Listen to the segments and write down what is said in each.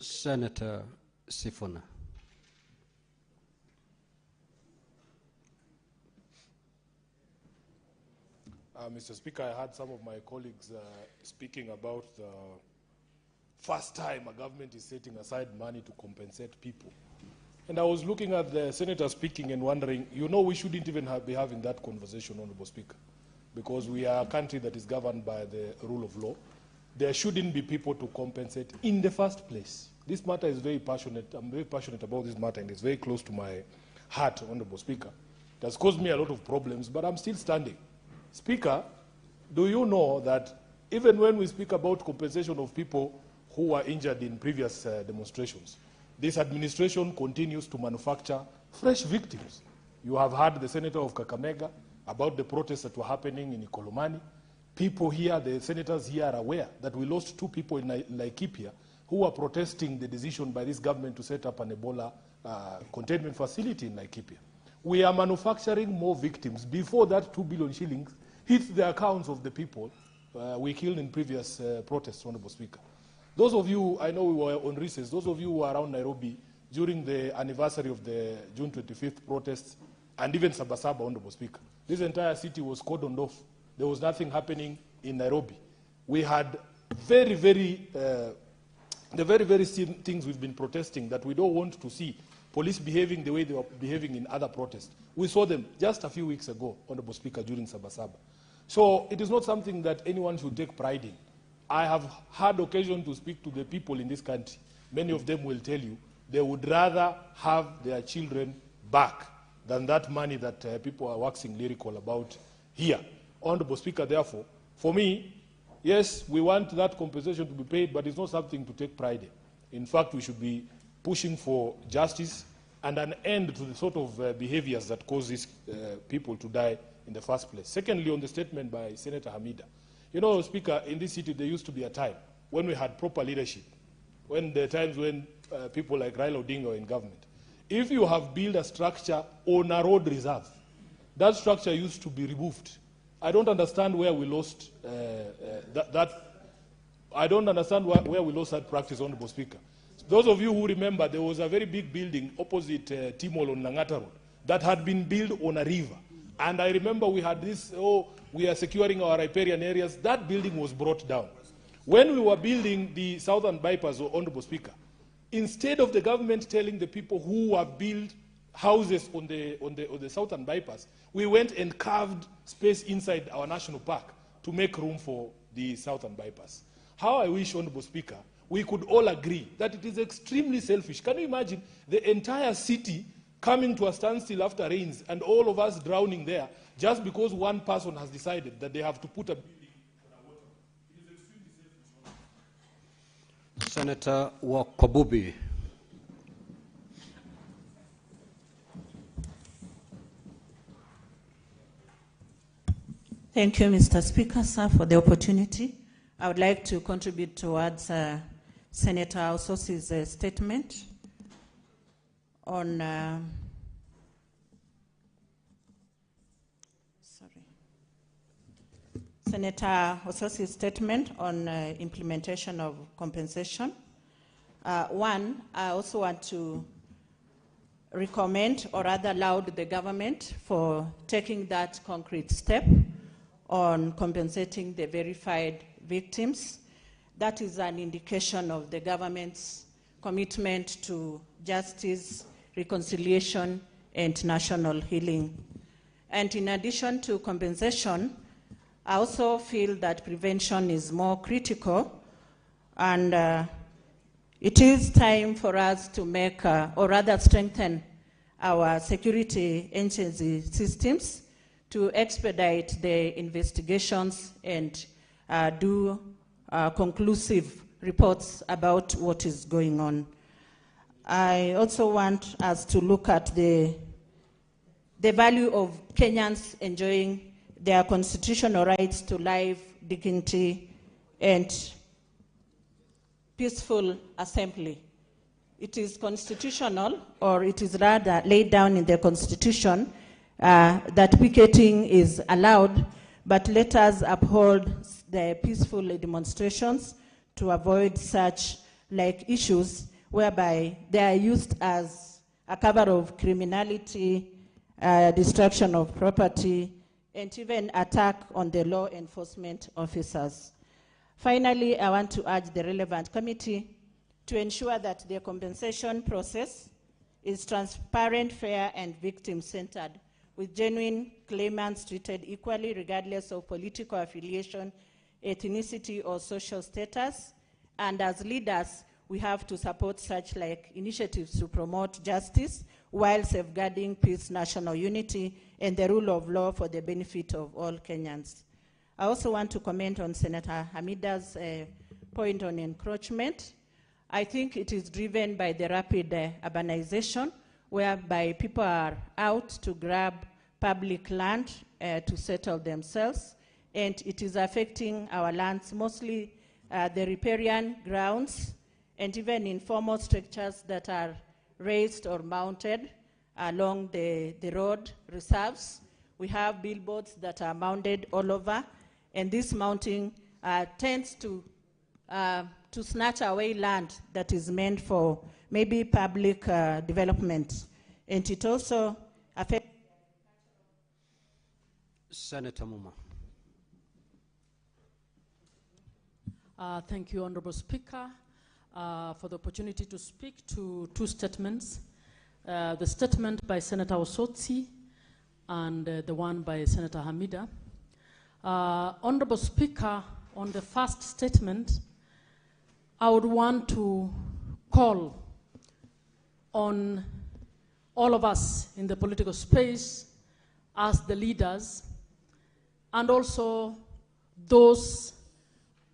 Senator Sifuna. Mr. Speaker, I heard some of my colleagues speaking about the first time a government is setting aside money to compensate people. And I was looking at the senator speaking and wondering, you know, we shouldn't even be having that conversation, Honorable Speaker, because we are a country that is governed by the rule of law. There shouldn't be people to compensate in the first place. This matter is very passionate. I'm very passionate about this matter, and it's very close to my heart, Honorable Speaker. It has caused me a lot of problems, but I'm still standing. Speaker, do you know that even when we speak about compensation of people who were injured in previous demonstrations, this administration continues to manufacture fresh victims? You have heard the senator of Kakamega about the protests that were happening in Ikolomani. People here, the senators here are aware that we lost 2 people in Laikipia who were protesting the decision by this government to set up an Ebola containment facility in Laikipia. We are manufacturing more victims before that 2 billion shillings hits the accounts of the people we killed in previous protests, Honorable Speaker. Those of you, I know we were on recess, those of you who were around Nairobi during the anniversary of the June 25th protests, and even Sabasaba, Honorable Speaker, this entire city was cordoned off. There was nothing happening in Nairobi. We had the very same things we've been protesting that we don't want to see. Police behaving the way they were behaving in other protests. We saw them just a few weeks ago, Honorable Speaker, during Sabasaba. So it is not something that anyone should take pride in. I have had occasion to speak to the people in this country. Many of them will tell you they would rather have their children back than that money that people are waxing lyrical about here. Honorable Speaker, therefore, for me, yes, we want that compensation to be paid, but it's not something to take pride in. In fact, we should be pushing for justice and an end to the sort of behaviors that cause these people to die in the first place. Secondly, on the statement by Senator Hamida, you know, Speaker, in this city there used to be a time when we had proper leadership, when the times when people like Raila Odinga were in government. If you have built a structure on a road reserve, that structure used to be removed. I don't understand where we lost I don't understand where we lost that practice, Honorable Speaker. Those of you who remember, there was a very big building opposite Timol on Langata Road that had been built on a river. And I remember we had this, we are securing our riparian areas. That building was brought down. When we were building the southern bypass, Honorable Speaker, instead of the government telling the people who have built houses on the southern bypass, we went and carved space inside our national park to make room for the southern bypass. How I wish, Honorable Speaker, we could all agree that it is extremely selfish. Can you imagine the entire city coming to a standstill after rains and all of us drowning there just because one person has decided that they have to put a building on a water? It is extremely selfish. Senator Wakabubi. Thank you, Mr. Speaker, sir, for the opportunity. I would like to contribute towards Senator Ososi's statement on Senator Ososi's statement on implementation of compensation. One, I also want to recommend or rather laud the government for taking that concrete step on compensating the verified victims. That is an indication of the government's commitment to justice, reconciliation, and national healing. And in addition to compensation, I also feel that prevention is more critical, and it is time for us to make, or rather strengthen our security agency systems to expedite the investigations and do conclusive reports about what is going on. I also want us to look at the value of Kenyans enjoying their constitutional rights to life, dignity, and peaceful assembly. It is constitutional, or it is rather laid down in the Constitution, that picketing is allowed, but let us uphold the peaceful demonstrations to avoid such like issues whereby they are used as a cover of criminality, destruction of property, and even attack on the law enforcement officers. Finally, I want to urge the relevant committee to ensure that the compensation process is transparent, fair, and victim-centered, with genuine claimants treated equally regardless of political affiliation, ethnicity, or social status. And as leaders, we have to support such initiatives to promote justice while safeguarding peace, national unity, and the rule of law for the benefit of all Kenyans. I also want to comment on Senator Hamida's point on encroachment. I think it is driven by the rapid urbanization, whereby people are out to grab public land to settle themselves, and it is affecting our lands, mostly the riparian grounds, and even informal structures that are raised or mounted along the road reserves. We have billboards that are mounted all over, and this mounting tends to snatch away land that is meant for maybe public development. And it also affects... Senator Muma. Thank you, Honorable Speaker, for the opportunity to speak to two statements. The statement by Senator Osotsi and the one by Senator Hamida. Honorable Speaker, on the first statement, I would want to call on all of us in the political space as the leaders, and also those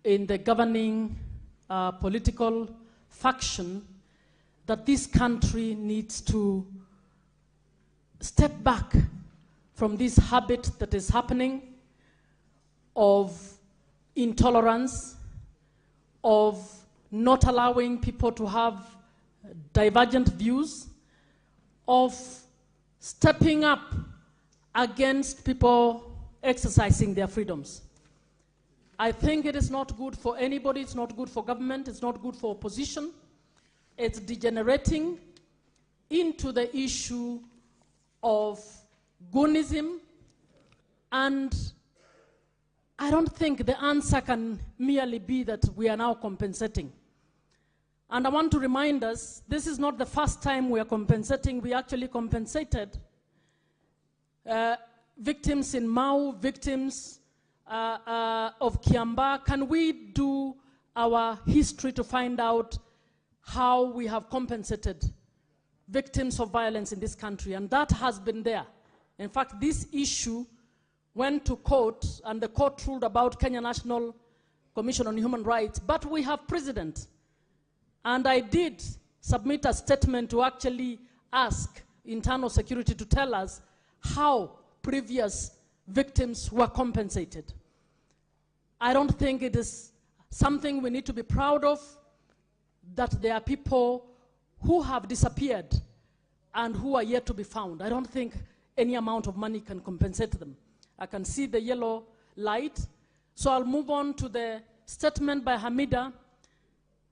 in the governing political faction, that this country needs to step back from this habit that is happening of intolerance, of not allowing people to have divergent views, of stepping up against people exercising their freedoms. I think it is not good for anybody, it's not good for government, it's not good for opposition. It's degenerating into the issue of goonism, and I don't think the answer can merely be that we are now compensating. And I want to remind us, this is not the first time we are compensating. We actually compensated victims in Mau, victims of Kiamba. Can we do our history to find out how we have compensated victims of violence in this country? And that has been there. In fact, this issue went to court, and the court ruled about Kenya National Commission on Human Rights, but we have precedent. And I did submit a statement to actually ask internal security to tell us how previous victims were compensated. I don't think it is something we need to be proud of, that there are people who have disappeared and who are yet to be found. I don't think any amount of money can compensate them. I can see the yellow light. So I'll move on to the statement by Hamida.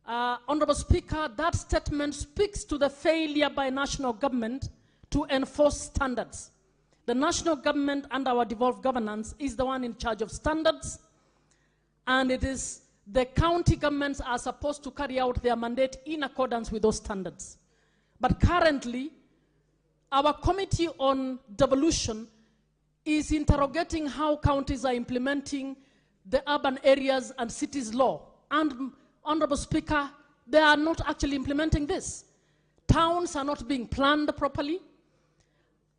Honorable Speaker, that statement speaks to the failure by national government to enforce standards. The national government and our devolved governance is the one in charge of standards, and it is the county governments are supposed to carry out their mandate in accordance with those standards. But currently, our Committee on Devolution is interrogating how counties are implementing the urban areas and cities law. And, Honorable Speaker, they are not actually implementing this. Towns are not being planned properly,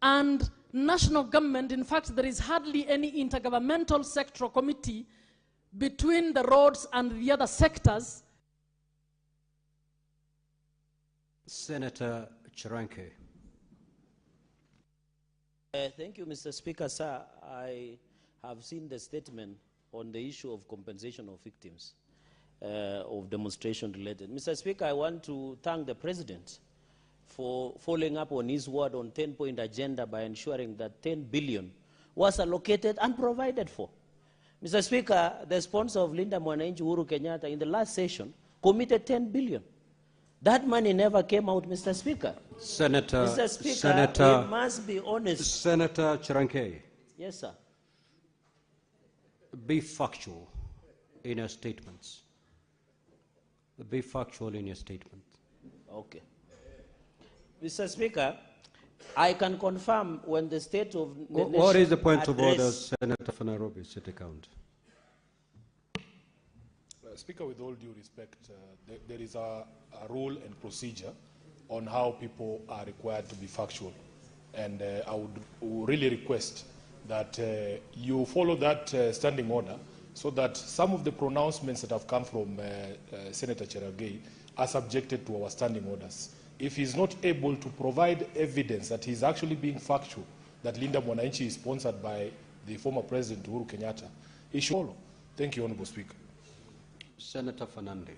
and national government, in fact, there is hardly any intergovernmental sectoral committee between the roads and the other sectors. Senator Chiranke. Thank you, Mr. Speaker. Sir, I have seen the statement on the issue of compensation of victims of demonstration related. Mr. Speaker, I want to thank the President for following up on his word on 10-point agenda by ensuring that 10 billion was allocated and provided for. Mr. Speaker, the sponsor of Linda Mwananchi, Uhuru Kenyatta, in the last session, committed 10 billion. That money never came out, Mr. Speaker. Senator, Mr. Speaker, Senator, we must be honest. Senator Chiranke, Yes, sir. be factual in your statements. Be factual in your statement. Okay. Mr. Speaker, I can confirm when the state of the nation What is the point of order, address- Senator for Nairobi City Count? Speaker, with all due respect, there is a rule and procedure on how people are required to be factual. And I would really request that you follow that standing order so that some of the pronouncements that have come from Senator Cherargei are subjected to our standing orders. If he's not able to provide evidence that he's actually being factual, that Linda Mwananchi is sponsored by the former President Uhuru Kenyatta, he should follow. Thank you, Honorable Speaker. Senator Fernande,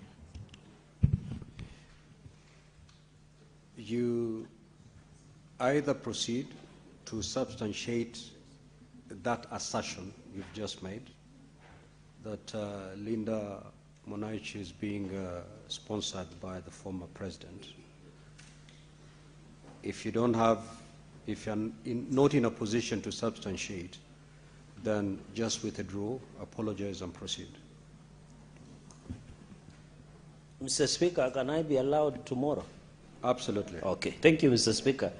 you either proceed to substantiate that assertion you've just made, that Linda Mwananchi is being sponsored by the former president. If you don't have, if you're not in a position to substantiate, then just withdraw, apologize, and proceed. Mr. Speaker, can I be allowed tomorrow? Absolutely. Okay. Thank you, Mr. Speaker.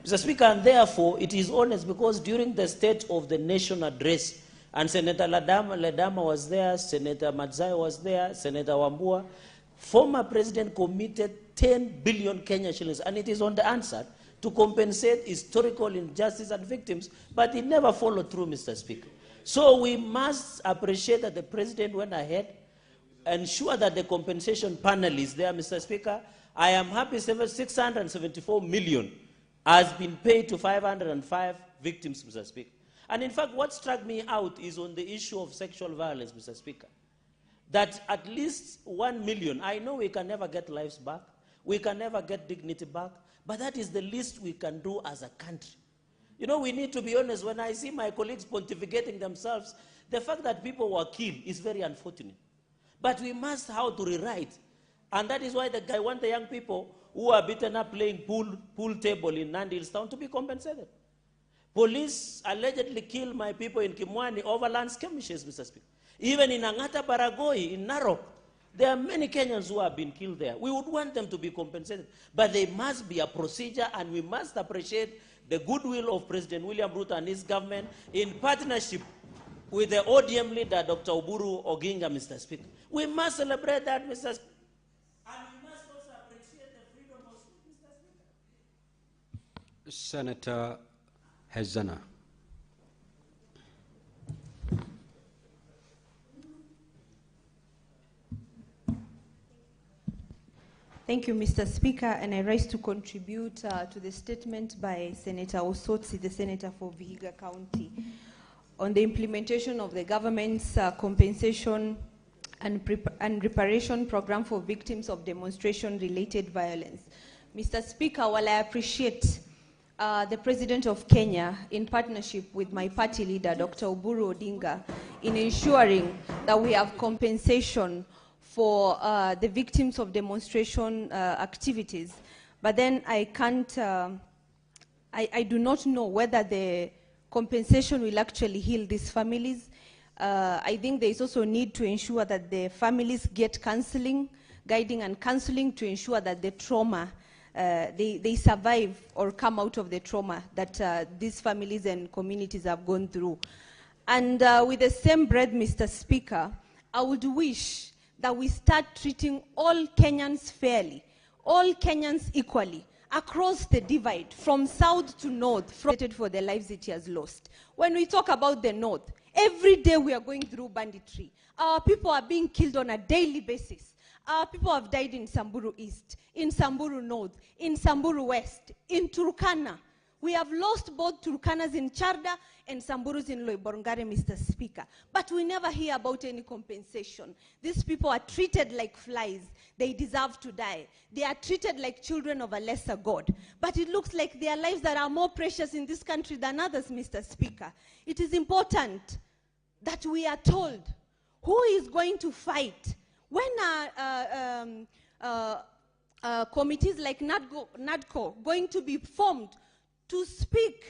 Mr. Speaker, and therefore it is honest because during the State of the Nation address, and Senator Ledama was there, Senator Madzai was there, Senator Wambua, former president committed 10 billion Kenya shillings, and it is on the answer to compensate historical injustice and victims, but it never followed through, Mr. Speaker. So we must appreciate that the president went ahead, ensure that the compensation panel is there, Mr. Speaker. I am happy 674 million has been paid to 505 victims, Mr. Speaker. And in fact, what struck me out is on the issue of sexual violence, Mr. Speaker, that at least 1 million, I know we can never get lives back, we can never get dignity back, but that is the least we can do as a country. You know, we need to be honest. When I see my colleagues pontificating themselves, the fact that people were killed is very unfortunate. But we must how to rewrite. And that is why I want the young people who are beaten up playing pool table in Nandi Hills Town to be compensated. Police allegedly killed my people in Kimwani over land skirmishes, Mr. Speaker. Even in Angata Baragoi, in Narok, there are many Kenyans who have been killed there. We would want them to be compensated. But there must be a procedure, and we must appreciate the goodwill of President William Ruto and his government in partnership with the ODM leader, Dr. Oburu Oginga, Mr. Speaker. We must celebrate that, Mr. Speaker. And we must also appreciate the freedom of speech, Mr. Speaker. Senator Hezana. Thank you, Mr. Speaker, and I rise to contribute to the statement by Senator Osotsi, the Senator for Vihiga County, on the implementation of the government's compensation and reparation program for victims of demonstration-related violence. Mr. Speaker, while I appreciate the President of Kenya, in partnership with my party leader, Dr. Oburu Odinga, in ensuring that we have compensation for the victims of demonstration activities. But then I can't, I do not know whether the compensation will actually heal these families. I think there is also a need to ensure that the families get counseling, guiding and counseling to ensure that the trauma, they survive or come out of the trauma that these families and communities have gone through. And with the same breath, Mr. Speaker, I would wish that we start treating all Kenyans fairly, all Kenyans equally, across the divide, from south to north, for the lives it has lost. When we talk about the north, every day we are going through banditry. Our people are being killed on a daily basis. Our people have died in Samburu East, in Samburu North, in Samburu West, in Turkana. We have lost both Turkanas in Charda and Samburus in Loiborngare, Mr. Speaker. But we never hear about any compensation. These people are treated like flies. They deserve to die. They are treated like children of a lesser God. But it looks like their lives that are more precious in this country than others, Mr. Speaker. It is important that we are told who is going to fight. When committees like NADCO going to be formed to speak